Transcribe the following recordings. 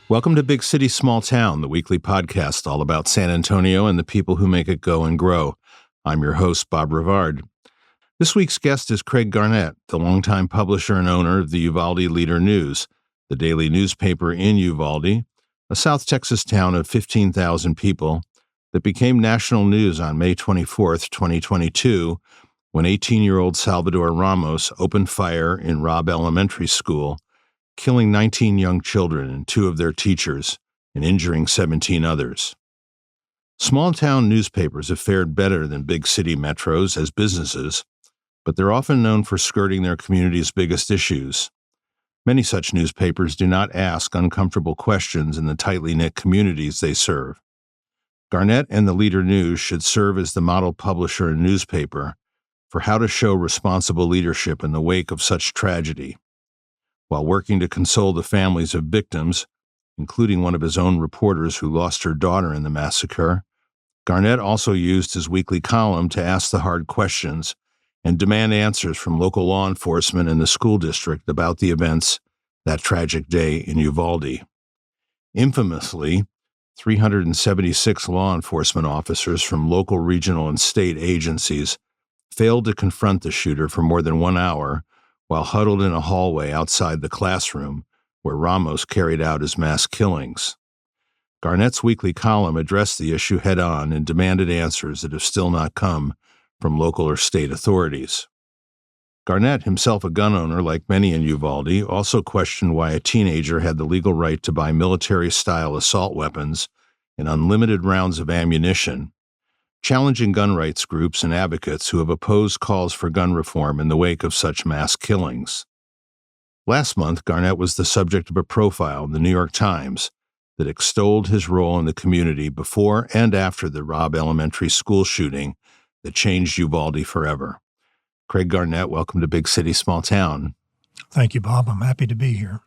Welcome to Big City, Small Town, the weekly podcast all about San Antonio and the people who make it go and grow. I'm your host, Bob Rivard. This week's guest is Craig Garnett, the longtime publisher and owner of the Uvalde Leader-News, the daily newspaper in Uvalde, a South Texas town of 15,000 people that became national news on May 24, 2022, when 18-year-old Salvador Ramos opened fire in Robb Elementary School, killing 19 young children and 2 of their teachers, and injuring 17 others. Small-town newspapers have fared better than big city metros as businesses, but they're often known for skirting their community's biggest issues. Many such newspapers do not ask uncomfortable questions in the tightly knit communities they serve. Garnett and the Leader-News should serve as the model publisher and newspaper for how to show responsible leadership in the wake of such tragedy. While working to console the families of victims, including one of his own reporters who lost her daughter in the massacre, Garnett also used his weekly column to ask the hard questions and demand answers from local law enforcement and the school district about the events that tragic day in Uvalde. Infamously, 376 law enforcement officers from local, regional, and state agencies failed to confront the shooter for more than 1 hour while huddled in a hallway outside the classroom where Ramos carried out his mass killings. Garnett's weekly column addressed the issue head-on and demanded answers that have still not come from local or state authorities. Garnett, himself a gun owner like many in Uvalde, also questioned why a teenager had the legal right to buy military-style assault weapons and unlimited rounds of ammunition, challenging gun rights groups and advocates who have opposed calls for gun reform in the wake of such mass killings. Last month, Garnett was the subject of a profile in the New York Times that extolled his role in the community before and after the Robb Elementary School shooting that changed Uvalde forever. Craig Garnett, welcome to Big City, Small Town. Thank you, Bob. I'm happy to be here.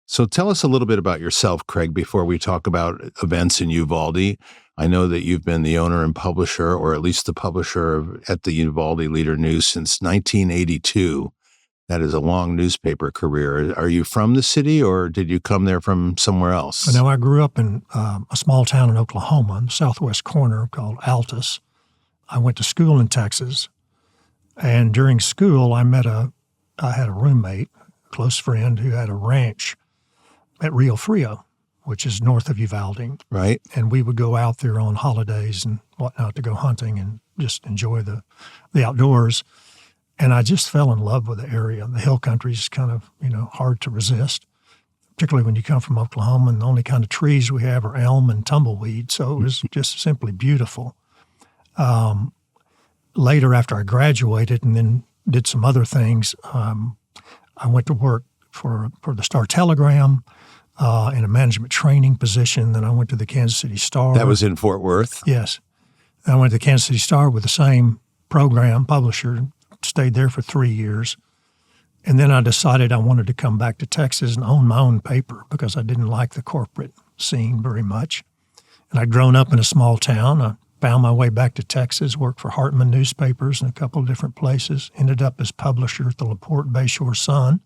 So tell us a little bit about yourself, Craig, before we talk about events in Uvalde. I know that you've been the owner and publisher, or at least the publisher at the Uvalde Leader-News since 1982. That is a long newspaper career. Are you from the city, or did you come there from somewhere else? No, I grew up in a small town in Oklahoma, in the southwest corner called Altus. I went to school in Texas, and during school, I had a roommate, a close friend, who had a ranch at Rio Frio, which is north of Uvalde. Right. And we would go out there on holidays and whatnot to go hunting and just enjoy the outdoors. And I just fell in love with the area. The hill country is kind of, hard to resist, particularly when you come from Oklahoma, and the only kind of trees we have are elm and tumbleweed. So it was just simply beautiful. Later, after I graduated and then did some other things, I went to work for the Star-Telegram in a management training position. Then I went to the Kansas City Star. That was in Fort Worth? Yes. I went to the Kansas City Star with the same program, publisher, stayed there for 3 years. And then I decided I wanted to come back to Texas and own my own paper because I didn't like the corporate scene very much. And I'd grown up in a small town. I found my way back to Texas, worked for Hartman newspapers in a couple of different places, ended up as publisher at the LaPorte Bayshore Sun.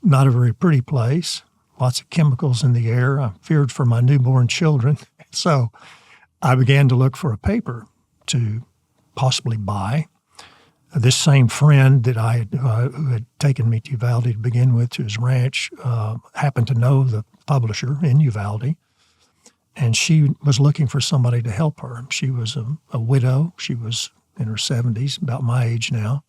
Not a very pretty place, lots of chemicals in the air. I feared for my newborn children. So I began to look for a paper to possibly buy. This same friend that who had taken me to Uvalde to begin with, to his ranch, happened to know the publisher in Uvalde, and she was looking for somebody to help her. She was a widow. She was in her 70s, about my age now.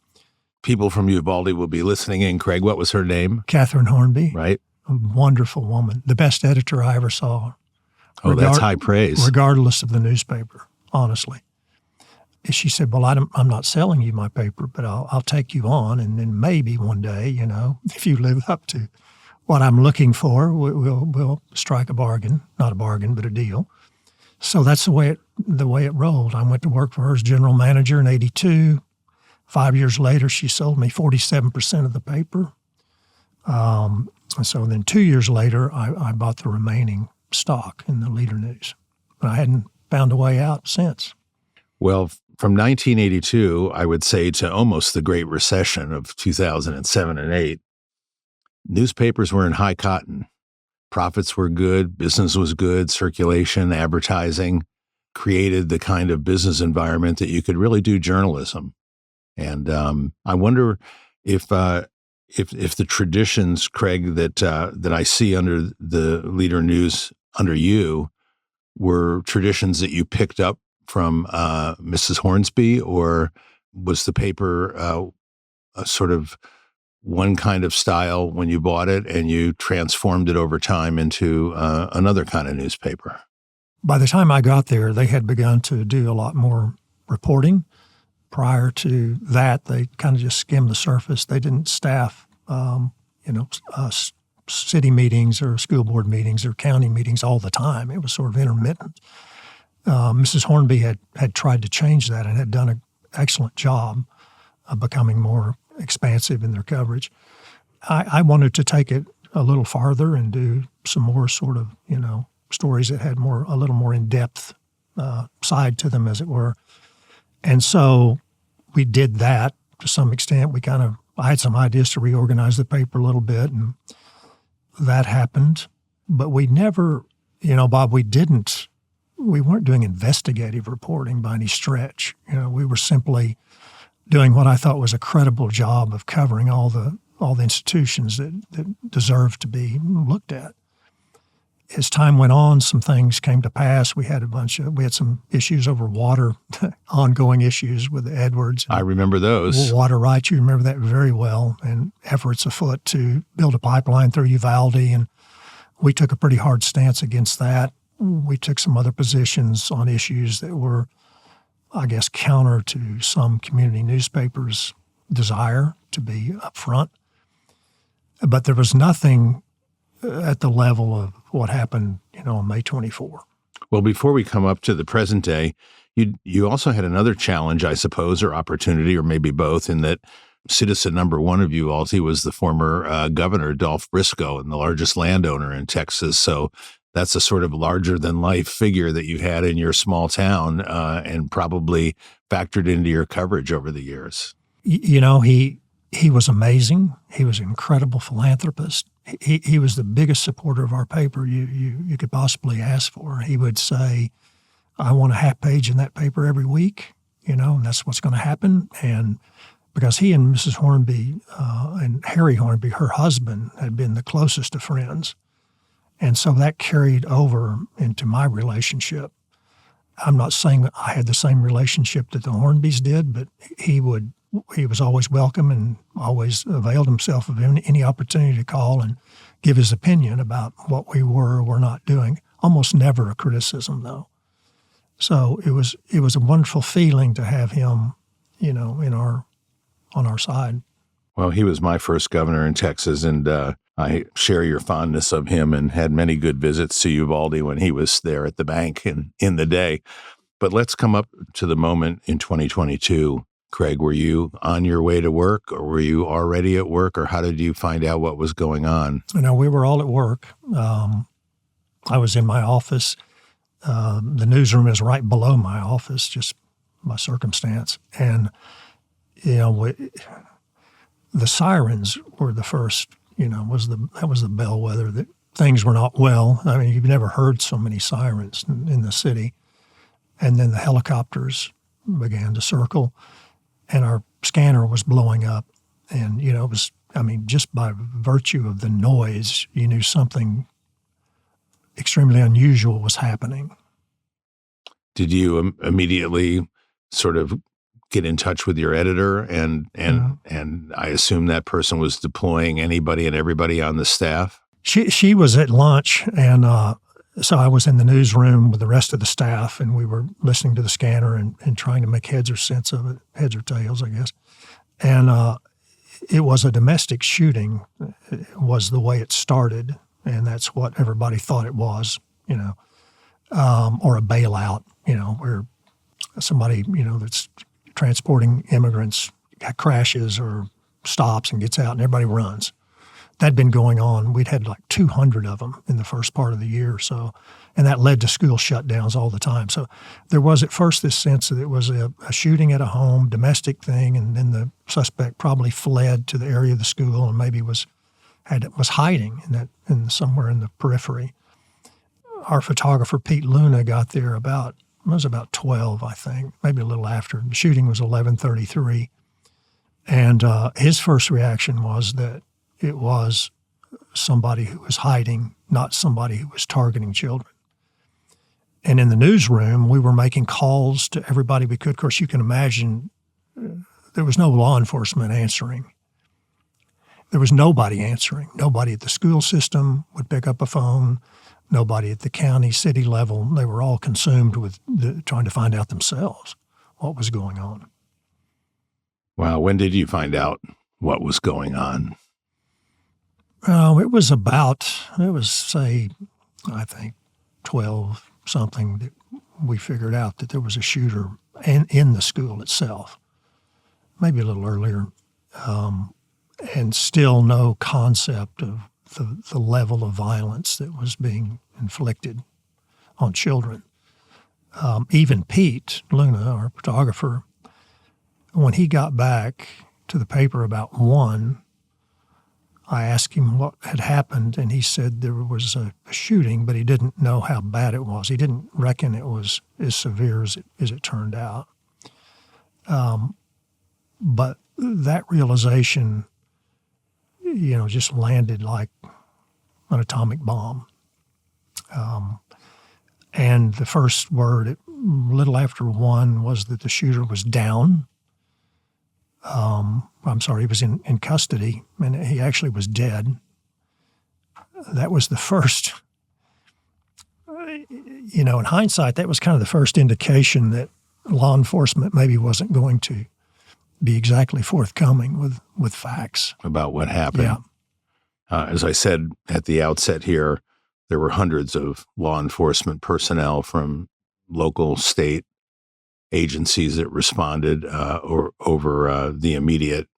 People from Uvalde will be listening in. Craig, what was her name? Catherine Hornby. Right. A wonderful woman. The best editor I ever saw. Oh, that's high praise. Regardless of the newspaper, honestly. She said, well, I'm not selling you my paper, but I'll take you on, and then maybe one day, if you live up to what I'm looking for, we'll strike a bargain. Not a bargain, but a deal. So that's the way it rolled. I went to work for her as general manager in 1982. 5 years later, she sold me 47% of the paper. So then 2 years later, I bought the remaining stock in the Leader-News. But I hadn't found a way out since. Well, from 1982, I would say, to almost the Great Recession of 2007 and 8, newspapers were in high cotton. profits were good, business was good, circulation, advertising, created the kind of business environment that you could really do journalism. And I wonder if the traditions, Craig, that I see under the Leader-News under you were traditions that you picked up from Mrs. Hornsby, or was the paper a sort of one kind of style when you bought it and you transformed it over time into another kind of newspaper? By the time I got there, they had begun to do a lot more reporting. Prior to that, they kind of just skimmed the surface. They didn't staff, city meetings or school board meetings or county meetings all the time. It was sort of intermittent. Mrs. Hornby had tried to change that and had done an excellent job of becoming more expansive in their coverage. I wanted to take it a little farther and do some more sort of, stories that had a little more in-depth side to them, as it were. And so we did that to some extent. I had some ideas to reorganize the paper a little bit, and that happened. But we never, Bob, we weren't doing investigative reporting by any stretch. We were simply doing what I thought was a credible job of covering all the institutions that deserved to be looked at. As time went on, some things came to pass. We had some issues over water, ongoing issues with the Edwards. I remember those. Water rights, you remember that very well, and efforts afoot to build a pipeline through Uvalde, and we took a pretty hard stance against that. We took some other positions on issues that were, I guess, counter to some community newspapers' desire to be upfront. But there was nothing at the level of what happened, on May 24. Well, before we come up to the present day, you also had another challenge, I suppose, or opportunity, or maybe both, in that citizen number one of Uvalde was the former governor, Dolph Briscoe, and the largest landowner in Texas. So that's a sort of larger-than-life figure that you had in your small town and probably factored into your coverage over the years. He was amazing. He was an incredible philanthropist. He was the biggest supporter of our paper you could possibly ask for. He would say, I want a half page in that paper every week, and that's what's going to happen. And because he and Mrs. Hornby and Harry Hornby, her husband, had been the closest of friends. And so that carried over into my relationship. I'm not saying that I had the same relationship that the Hornbys did, but he was always welcome and always availed himself of any opportunity to call and give his opinion about what we were or were not doing. Almost never a criticism, though. So it was a wonderful feeling to have him, on our side. Well, he was my first governor in Texas, and I share your fondness of him and had many good visits to Uvalde when he was there at the bank in the day. But let's come up to the moment in 2022. Craig, were you on your way to work, or were you already at work, or how did you find out what was going on? We were all at work. I was in my office. The newsroom is right below my office, just by circumstance. And, the sirens were the first, that was the bellwether that things were not well. I mean, you've never heard so many sirens in the city. And then the helicopters began to circle. And our scanner was blowing up. And, it was, just by virtue of the noise, you knew something extremely unusual was happening. Did you immediately sort of get in touch with your editor? And I assume that person was deploying anybody and everybody on the staff? She was at lunch, and so I was in the newsroom with the rest of the staff, and we were listening to the scanner and trying to make heads or sense of it, heads or tails, I guess. And it was a domestic shooting, was the way it started, and that's what everybody thought it was, or a bailout, where somebody, that's transporting immigrants crashes or stops and gets out and everybody runs. That'd been going on. We'd had like 200 of them in the first part of the year or so, and that led to school shutdowns all the time. So there was at first this sense that it was a shooting at a home, domestic thing, and then the suspect probably fled to the area of the school and maybe was was hiding somewhere in the periphery. Our photographer, Pete Luna, got there it was about 12, I think, maybe a little after. The shooting was 11:33. And his first reaction was that it was somebody who was hiding, not somebody who was targeting children. And in the newsroom, we were making calls to everybody we could. Of course, you can imagine there was no law enforcement answering. There was nobody answering. Nobody at the school system would pick up a phone. Nobody at the county, city level. They were all consumed with trying to find out themselves what was going on. Wow. When did you find out what was going on? It was, say, I think 12 something that we figured out that there was a shooter in the school itself, maybe a little earlier, and still no concept of the level of violence that was being inflicted on children. Even Pete Luna, our photographer, when he got back to the paper about 1, I asked him what had happened, and he said there was a shooting, but he didn't know how bad it was. He didn't reckon it was as severe as it turned out. But that realization, just landed like an atomic bomb. And the first word, a little after 1, was that the shooter was down. He was in custody, and he actually was dead. That was the first, in hindsight, that was kind of the first indication that law enforcement maybe wasn't going to be exactly forthcoming with facts. About what happened. Yeah. As I said at the outset here, there were hundreds of law enforcement personnel from local, state agencies that responded over the immediate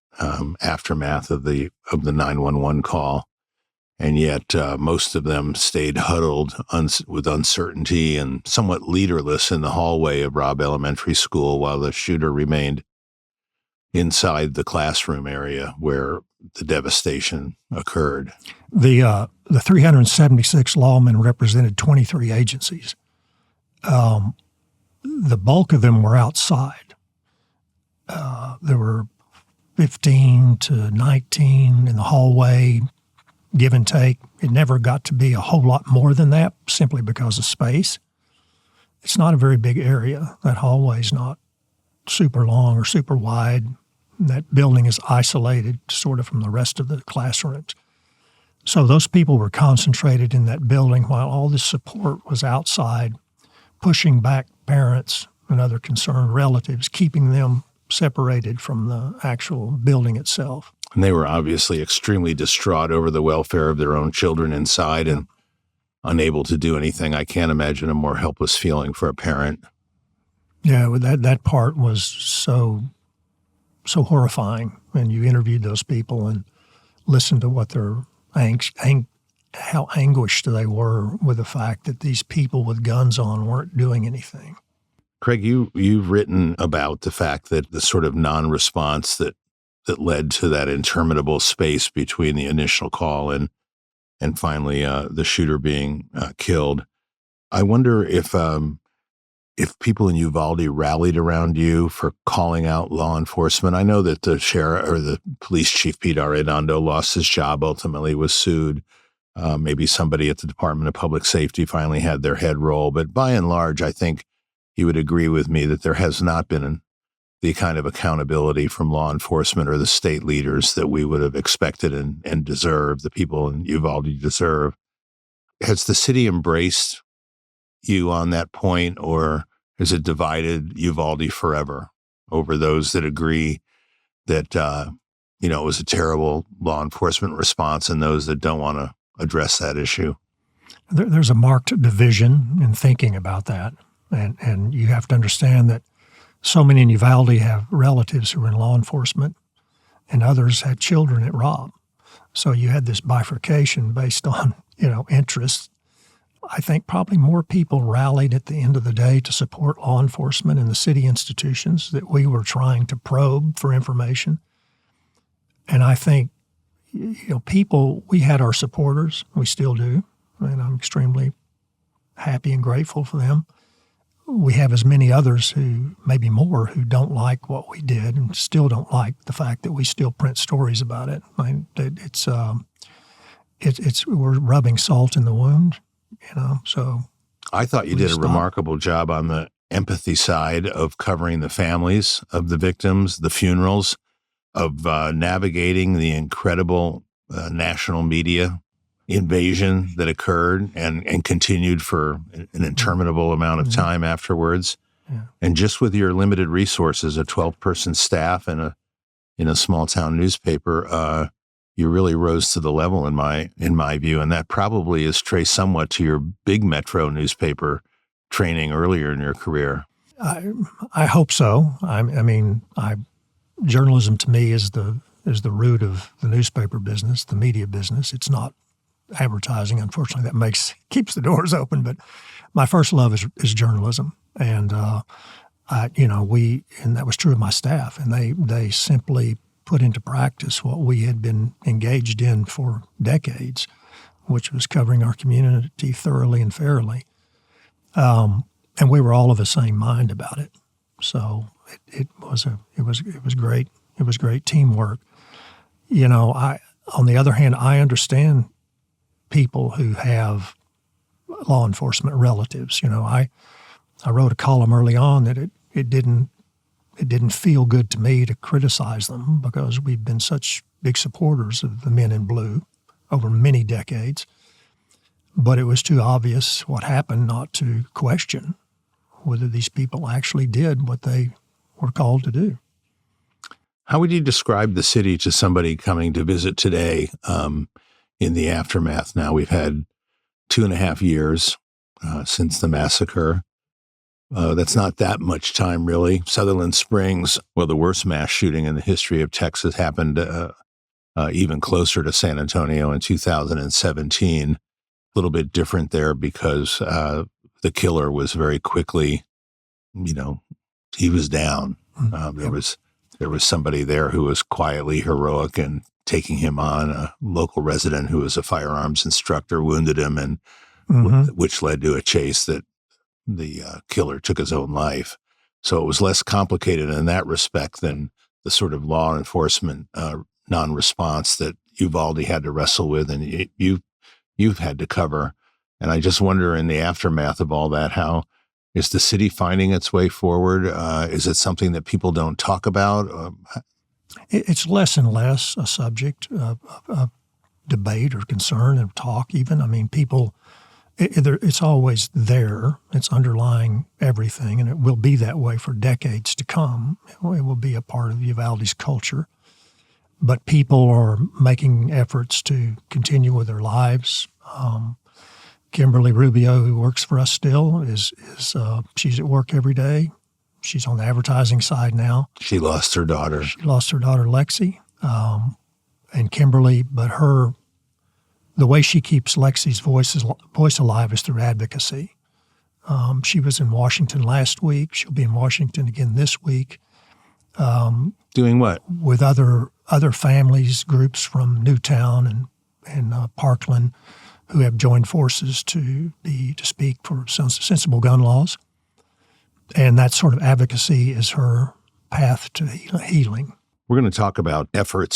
aftermath of the 911 call, and yet most of them stayed huddled with uncertainty and somewhat leaderless in the hallway of Robb Elementary School while the shooter remained inside the classroom area where the devastation occurred. The 376 lawmen represented 23 agencies. The bulk of them were outside. There were 15 to 19 in the hallway, give and take. It never got to be a whole lot more than that simply because of space. It's not a very big area. That hallway's not super long or super wide. That building is isolated sort of from the rest of the classrooms. So those people were concentrated in that building while all this support was outside, pushing back parents and other concerned relatives, keeping them separated from the actual building itself. And they were obviously extremely distraught over the welfare of their own children inside and unable to do anything. I can't imagine a more helpless feeling for a parent. Yeah, that part was so horrifying. And you interviewed those people and listened to what their how anguished they were with the fact that these people with guns on weren't doing anything. Craig, you've written about the fact that the sort of non-response that led to that interminable space between the initial call and finally the shooter being killed. I wonder if people in Uvalde rallied around you for calling out law enforcement. I know that the sheriff or the police chief, Pete Arredondo, lost his job, ultimately was sued. Maybe somebody at the Department of Public Safety finally had their head roll. But by and large, I think you would agree with me that there has not been the kind of accountability from law enforcement or the state leaders that we would have expected and deserved, the people in Uvalde deserve. Has the city embraced you on that point, or has it divided Uvalde forever over those that agree that, it was a terrible law enforcement response and those that don't want to address that issue? There's a marked division in thinking about that. And you have to understand that so many in Uvalde have relatives who are in law enforcement and others had children at Robb. So you had this bifurcation based on, interests. I think probably more people rallied at the end of the day to support law enforcement and the city institutions that we were trying to probe for information. And I think, people, we had our supporters, we still do, and I'm extremely happy and grateful for them. We have as many others who, maybe more, who don't like what we did and still don't like the fact that we still print stories about it. I mean, we're rubbing salt in the wound, so. I thought you did a remarkable job on the empathy side of covering the families of the victims, the funerals, of navigating the incredible national media invasion that occurred and continued for an interminable amount of time afterwards. Yeah. And just with your limited resources, a 12-person staff and in a small town newspaper, you really rose to the level in my view. And that probably is traced somewhat to your big metro newspaper training earlier in your career. I hope so. Journalism to me is the root of the newspaper business, the media business. It's not advertising. Unfortunately, that keeps the doors open. But my first love is journalism, and and that was true of my staff. And they simply put into practice what we had been engaged in for decades, which was covering our community thoroughly and fairly. And we were all of the same mind about it. So it was great. It was great teamwork. On the other hand, I understand people who have law enforcement relatives. I wrote a column early on that it didn't feel good to me to criticize them because we've been such big supporters of the men in blue over many decades. But it was too obvious what happened not to question whether these people actually did what they were called to do. How would you describe the city to somebody coming to visit today in the aftermath? Now, we've had 2.5 years since the massacre. That's not that much time, really. Sutherland Springs, the worst mass shooting in the history of Texas, happened even closer to San Antonio in 2017. A little bit different there because the killer was very quickly, he was down. There was somebody there who was quietly heroic and taking him on. A local resident who was a firearms instructor wounded him, and which led to a chase that the killer took his own life. So it was less complicated in that respect than the sort of law enforcement non-response that Uvalde had to wrestle with, and you've had to cover. And I just wonder, in the aftermath of all that, how is the city finding its way forward? Is it something that people don't talk about? It's less and less a subject of debate or concern and talk even. I mean, people, it's always there. It's underlying everything, and it will be that way for decades to come. It will be a part of Uvalde's culture. But people are making efforts to continue with their lives. Kimberly Rubio, who works for us still, is she's at work every day. She's on the advertising side now. She lost her daughter. Lexi. And Kimberly, but the way she keeps Lexi's voice alive is through advocacy. She was in Washington last week. She'll be in Washington again this week. Doing what? With other families, groups from Newtown and Parkland, who have joined forces to speak for sensible gun laws. And that sort of advocacy is her path to healing. We're going to talk about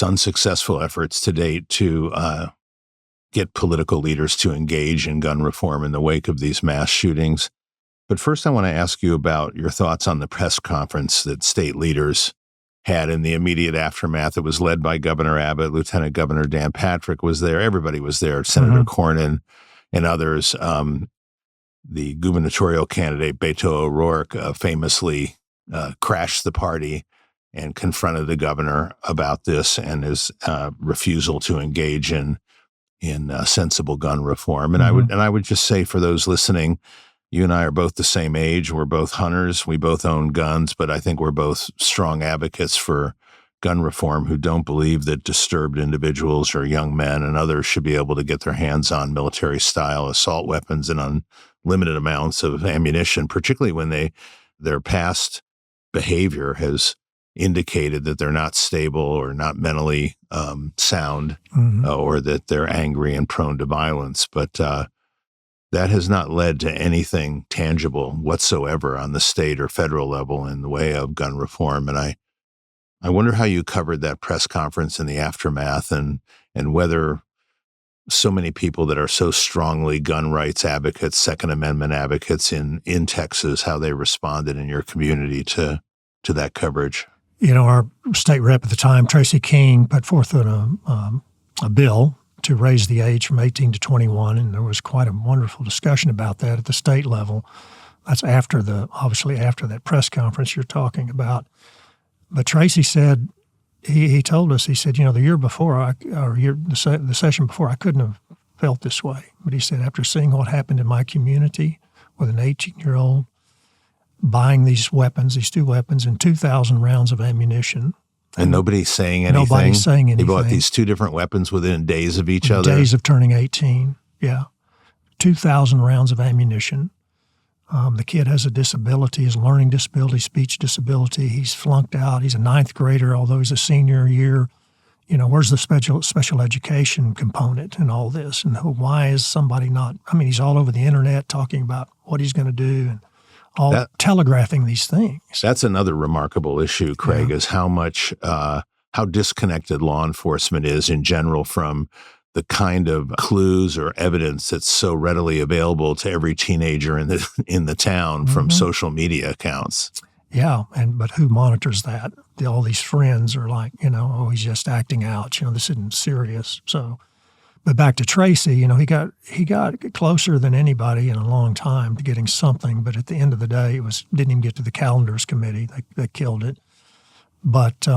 unsuccessful efforts to date to get political leaders to engage in gun reform in the wake of these mass shootings. But first, I want to ask you about your thoughts on the press conference that state leaders had in the immediate aftermath. It was led by Governor Abbott. Lieutenant Governor Dan Patrick was there. Everybody was there. Senator Cornyn and others. The gubernatorial candidate, Beto O'Rourke, famously crashed the party and confronted the governor about this and his refusal to engage in sensible gun reform. And I would just say, for those listening, you and I are both the same age. We're both hunters. We both own guns, but I think we're both strong advocates for gun reform who don't believe that disturbed individuals or young men and others should be able to get their hands on military-style assault weapons and unlimited amounts of ammunition, particularly when their past behavior has indicated that they're not stable or not mentally sound, Mm-hmm. or that they're angry and prone to violence. But that has not led to anything tangible whatsoever on the state or federal level in the way of gun reform. And I wonder how you covered that press conference in the aftermath, and whether so many people that are so strongly gun rights advocates, Second Amendment advocates in Texas, how they responded in your community to that coverage. Our state rep at the time, Tracy King, put forth a bill to raise the age from 18 to 21, and there was quite a wonderful discussion about that at the state level. That's obviously after that press conference you're talking about. But Tracy said, he told us, he said, the year before, the session before, I couldn't have felt this way. But he said, after seeing what happened in my community with an 18-year-old buying these two weapons and 2,000 rounds of ammunition. And nobody's saying anything? Nobody's saying anything. He bought these two different weapons within days of each other? Days of turning 18, yeah. 2,000 rounds of ammunition. The kid has a disability, his learning disability, speech disability. He's flunked out. He's a ninth grader, although he's a senior year. Where's the special education component in all this? And why is somebody not? He's all over the internet talking about what he's going to do and telegraphing these things. That's another remarkable issue, Craig, is how much, how disconnected law enforcement is in general from the kind of clues or evidence that's so readily available to every teenager in the town from social media accounts. Yeah, but who monitors that? All these friends are like, he's just acting out. This isn't serious. So, but back to Tracy, he got closer than anybody in a long time to getting something. But at the end of the day, didn't even get to the calendars committee. They killed it. But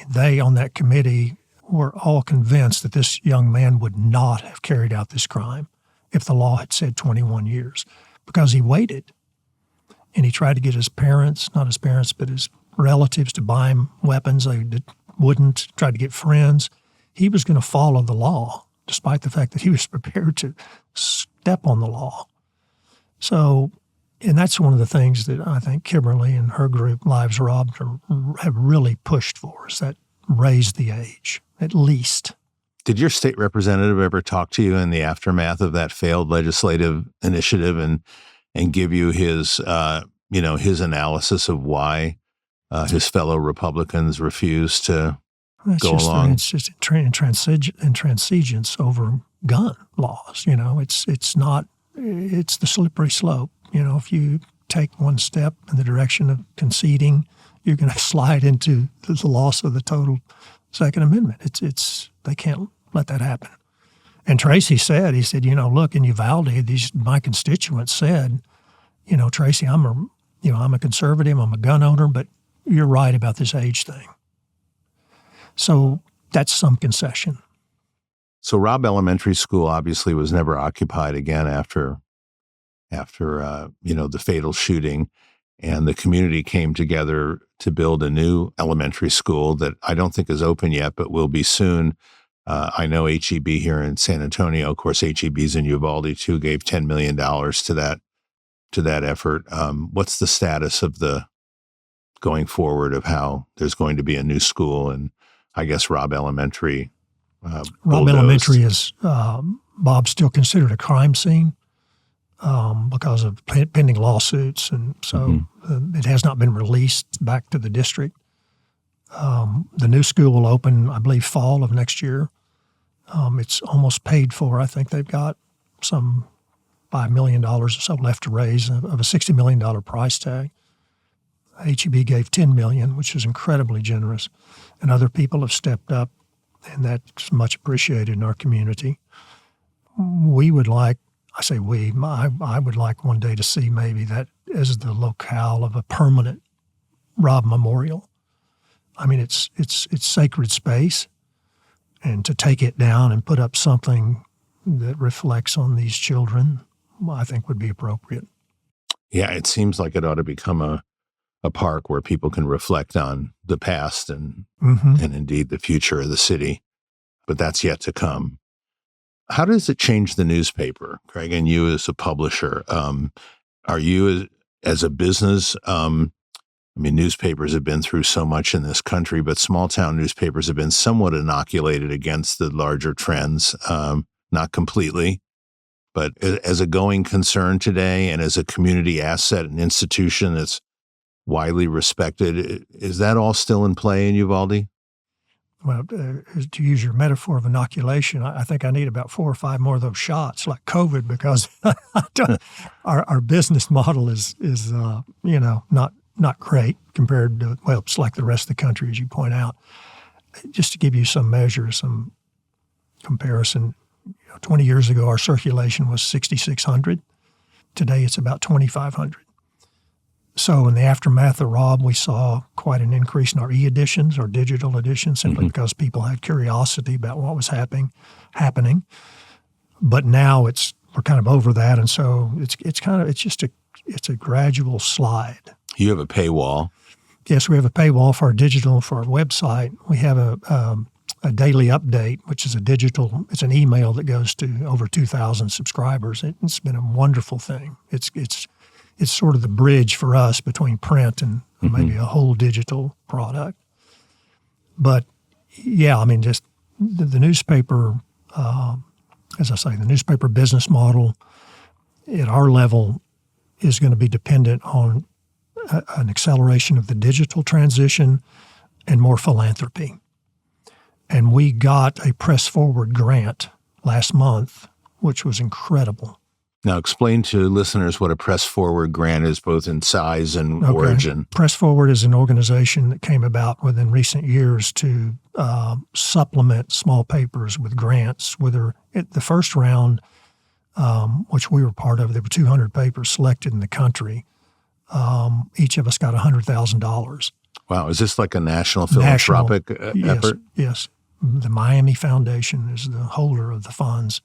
they on that committee were all convinced that this young man would not have carried out this crime if the law had said 21 years, because he waited. And he tried to get his parents, not his parents, but his relatives to buy him weapons. They wouldn't. Tried to get friends. He was going to follow the law, despite the fact that he was prepared to step on the law. So, and that's one of the things that I think Kimberly and her group, Lives Robbed, have really pushed for, is that raise the age, at least. Did your state representative ever talk to you in the aftermath of that failed legislative initiative and give you his analysis of why his fellow Republicans refused to go along? It's just intransigence over gun laws. It's the slippery slope. If you take one step in the direction of conceding, you're going to slide into the loss of the total Second Amendment. They can't let that happen. And Tracy said, look, in Uvalde, my constituents said, Tracy, I'm a conservative, I'm a gun owner, but you're right about this age thing. So that's some concession. So Robb Elementary School obviously was never occupied again after the fatal shooting, and the community came together to build a new elementary school that I don't think is open yet, but will be soon. I know HEB here in San Antonio, of course, HEB's in Uvalde too, gave $10 million to that effort. What's the status of the going forward of how there's going to be a new school, and I guess Robb Elementary? Robb Elementary is, Bob's still considered a crime scene because of pending lawsuits, and so it has not been released back to the district. The new school will open, I believe, fall of next year. It's almost paid for. I think they've got some $5 million or so left to raise of a $60 million price tag. HEB gave $10 million, which is incredibly generous, and other people have stepped up, and that's much appreciated in our community. We would like, I say we, I would like one day to see maybe that as the locale of a permanent Robb Memorial. It's sacred space, and to take it down and put up something that reflects on these children, I think would be appropriate. Yeah, it seems like it ought to become a park where people can reflect on the past and indeed the future of the city, but that's yet to come. How does it change the newspaper, Craig, and you as a publisher? Are you as a business I mean, newspapers have been through so much in this country, but small town newspapers have been somewhat inoculated against the larger trends, not completely. But as a going concern today and as a community asset and institution that's widely respected, is that all still in play in Uvalde? Well, to use your metaphor of inoculation, I think I need about 4 or 5 more of those shots, like COVID, because our business model is not great compared to, well, it's like the rest of the country, as you point out. Just to give you some measure, some comparison, 20 years ago, our circulation was 6,600. Today, it's about 2,500. So in the aftermath of Robb, we saw quite an increase in our e-editions, our digital editions, simply because people had curiosity about what was happening. But now we're kind of over that, and so it's a gradual slide. You have a paywall. Yes, we have a paywall for our digital, for our website. We have a daily update, which is it's an email that goes to over 2,000 subscribers. It's been a wonderful thing. It's sort of the bridge for us between print and maybe a whole digital product. But yeah, I mean, just the newspaper, as I say, the newspaper business model at our level is going to be dependent on an acceleration of the digital transition and more philanthropy. And we got a Press Forward grant last month, which was incredible. Now, explain to listeners what a Press Forward grant is, both in size and origin. Press Forward is an organization that came about within recent years to supplement small papers with grants. The first round, which we were part of, there were 200 papers selected in the country. Each of us got $100,000. Wow. Is this like a national philanthropic effort? Yes. The Miami Foundation is the holder of the funds.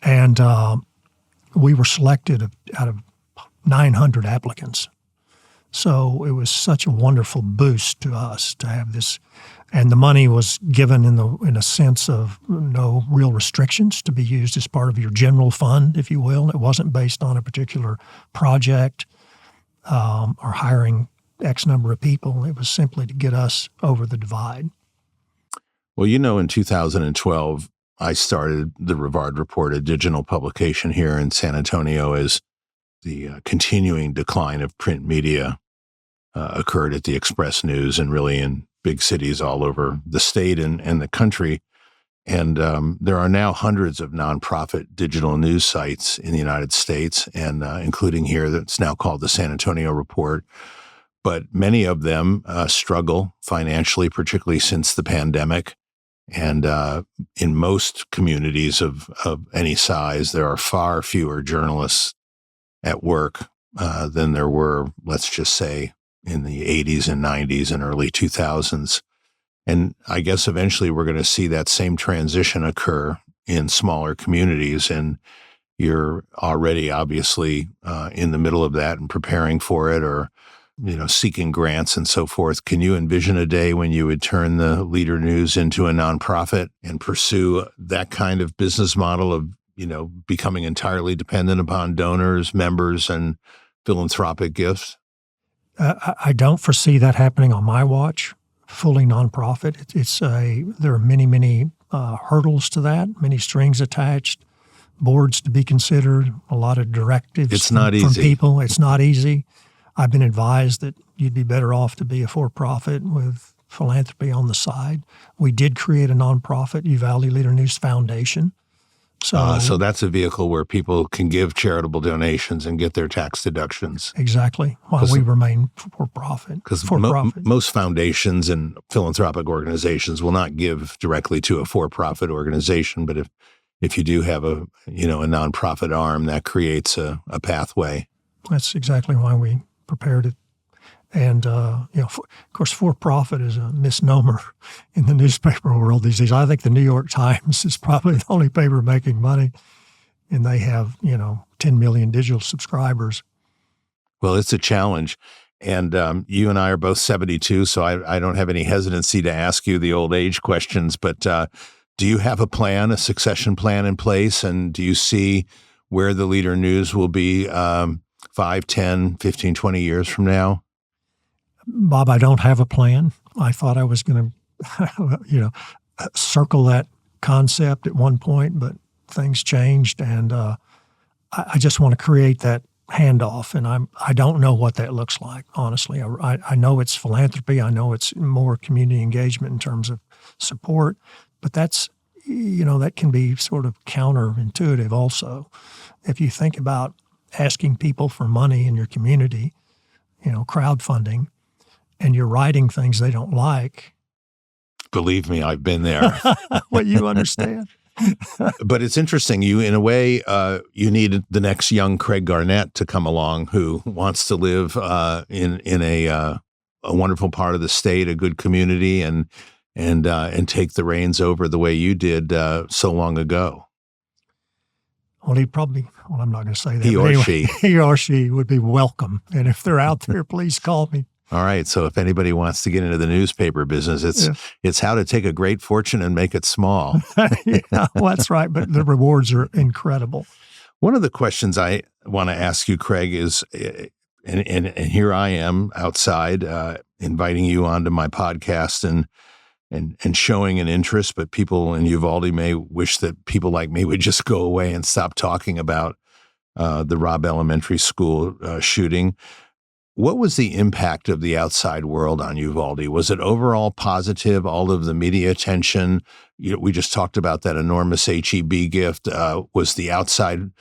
And we were selected out of 900 applicants. So it was such a wonderful boost to us to have this. And the money was given in a sense of no real restrictions to be used as part of your general fund, if you will. It wasn't based on a particular project or hiring X number of people. It was simply to get us over the divide. Well, in 2012, I started the Rivard Report, a digital publication here in San Antonio, as the continuing decline of print media occurred at the Express News and really in big cities all over the state and the country. And there are now hundreds of nonprofit digital news sites in the United States, and including here that's now called the San Antonio Report. But many of them struggle financially, particularly since the pandemic. And in most communities of any size, there are far fewer journalists at work than there were, let's just say, in the 80s and 90s and early 2000s. And I guess eventually we're going to see that same transition occur in smaller communities. And you're already obviously in the middle of that and preparing for it, or seeking grants and so forth. Can you envision a day when you would turn the Leader-News into a nonprofit and pursue that kind of business model of, becoming entirely dependent upon donors, members, and philanthropic gifts? I don't foresee that happening on my watch. Fully nonprofit. There are many hurdles to that, many strings attached, boards to be considered, a lot of directives from people. It's not easy. I've been advised that you'd be better off to be a for-profit with philanthropy on the side. We did create a nonprofit, Uvalde Leader-News Foundation. So that's a vehicle where people can give charitable donations and get their tax deductions. Exactly, while we remain for-profit. Because most foundations and philanthropic organizations will not give directly to a for-profit organization, but if you do have a nonprofit arm, that creates a pathway. That's exactly why we prepared it. And, of course, for-profit is a misnomer in the newspaper world these days. I think the New York Times is probably the only paper making money, and they have, 10 million digital subscribers. Well, it's a challenge. And you and I are both 72, so I don't have any hesitancy to ask you the old age questions. But do you have a succession plan in place? And do you see where the Leader-News will be 5, 10, 15, 20 years from now? Bob, I don't have a plan. I thought I was going to, circle that concept at one point, but things changed, and I just want to create that handoff, and I don't know what that looks like, honestly. I know it's philanthropy. I know it's more community engagement in terms of support, but that's, that can be sort of counterintuitive also. If you think about asking people for money in your community, crowdfunding, and you're writing things they don't like. Believe me, I've been there. Well, you understand. But it's interesting. You, in a way, you need the next young Craig Garnett to come along who wants to live in a wonderful part of the state, a good community, and take the reins over the way you did so long ago. Well, I'm not going to say that. He or she would be welcome. And if they're out there, please call me. All right. So if anybody wants to get into the newspaper business, it's how to take a great fortune and make it small. Yeah, well, that's right. But the rewards are incredible. One of the questions I want to ask you, Craig, is, and here I am outside inviting you onto my podcast and showing an interest, but people in Uvalde may wish that people like me would just go away and stop talking about the Robb Elementary School shooting. What was the impact of the outside world on Uvalde? Was it overall positive, all of the media attention? We just talked about that enormous HEB gift. Was the outside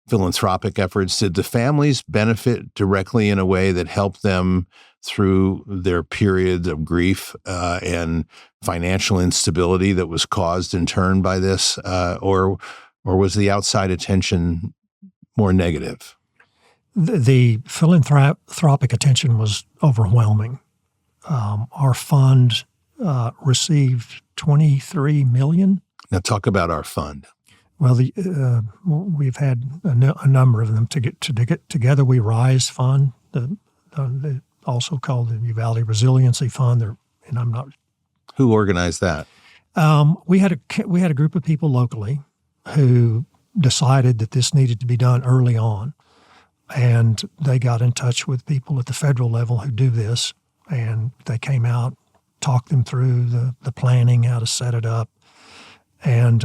philanthropic efforts, did the families benefit directly in a way that helped them through their period of grief and financial instability that was caused in turn by this? Or was the outside attention more negative? The philanthropic attention was overwhelming. Our fund received $23 million. Now talk about our fund. Well, we've had a number of them. To get together, we Rise Fund, also called the Uvalde Resiliency Fund. And I'm not. Who organized that? We had a group of people locally who decided that this needed to be done early on. And they got in touch with people at the federal level who do this, and they came out, talked them through the planning, how to set it up. And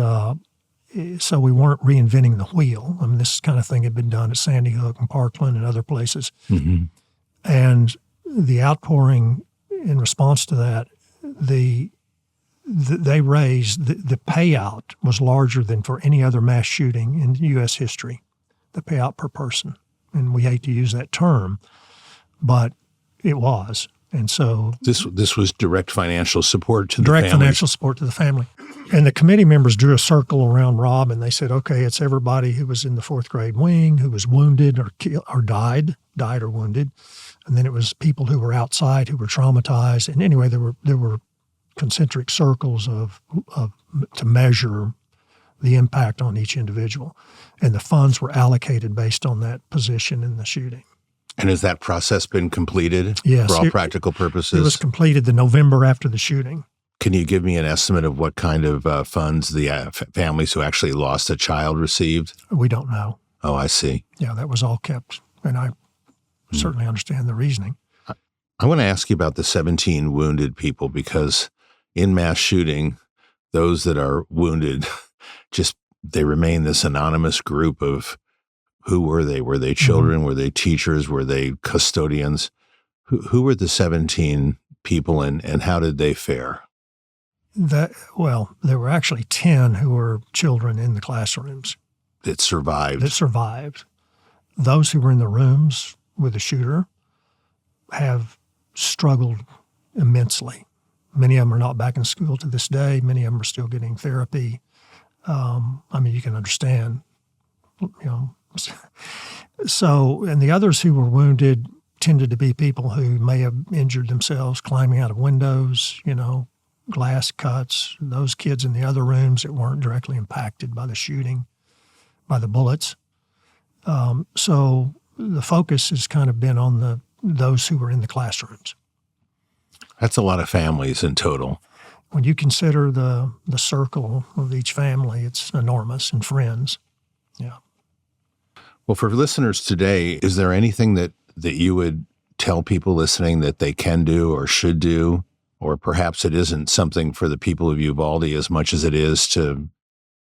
so we weren't reinventing the wheel. I mean, this kind of thing had been done at Sandy Hook and Parkland and other places. Mm-hmm. And the outpouring in response to that, they raised, the payout was larger than for any other mass shooting in U.S. history, the payout per person. And we hate to use that term, but it was. And so this was direct financial support to the family. Direct financial support to the family. And the committee members drew a circle around Robb, and they said, okay, it's everybody who was in the fourth grade wing, who was wounded or died or wounded. And then it was people who were outside, who were traumatized. And anyway, there were concentric circles to measure the impact on each individual. And the funds were allocated based on that position in the shooting. And has that process been completed? Yes. For all practical purposes? It was completed the November after the shooting. Can you give me an estimate of what kind of funds the families who actually lost a child received? We don't know. Oh, I see. Yeah, that was all kept. And I certainly understand the reasoning. I want to ask you about the 17 wounded people, because in mass shooting, those that are wounded they remain this anonymous group of who were they? Were they children? Mm-hmm. Were they teachers? Were they custodians? Who were the 17 people and how did they fare? There were actually 10 who were children in the classrooms. That survived. Those who were in the rooms with the shooter have struggled immensely. Many of them are not back in school to this day. Many of them are still getting therapy. You can understand, So, and the others who were wounded tended to be people who may have injured themselves climbing out of windows, glass cuts, those kids in the other rooms that weren't directly impacted by the shooting, by the bullets. So the focus has kind of been on those who were in the classrooms. That's a lot of families in total. When you consider the circle of each family, it's enormous, and friends. Yeah. Well, for listeners today, is there anything that you would tell people listening that they can do or should do? Or perhaps it isn't something for the people of Uvalde as much as it is to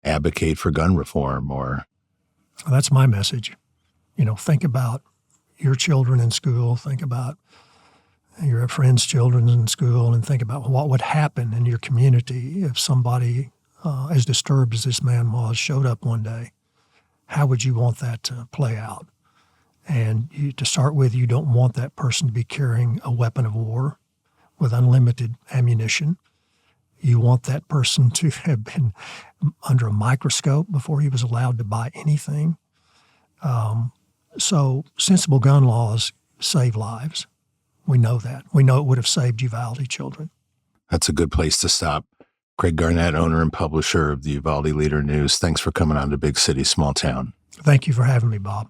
advocate for gun reform or... Well, that's my message. Think about your children in school, think about your friends' children in school, and think about what would happen in your community if somebody as disturbed as this man was showed up one day. How would you want that to play out? And to start with, you don't want that person to be carrying a weapon of war with unlimited ammunition. You want that person to have been under a microscope before he was allowed to buy anything. So sensible gun laws save lives. We know that. We know it would have saved Uvalde children. That's a good place to stop. Craig Garnett, owner and publisher of the Uvalde Leader-News. Thanks for coming on to Big City, Small Town. Thank you for having me, Bob.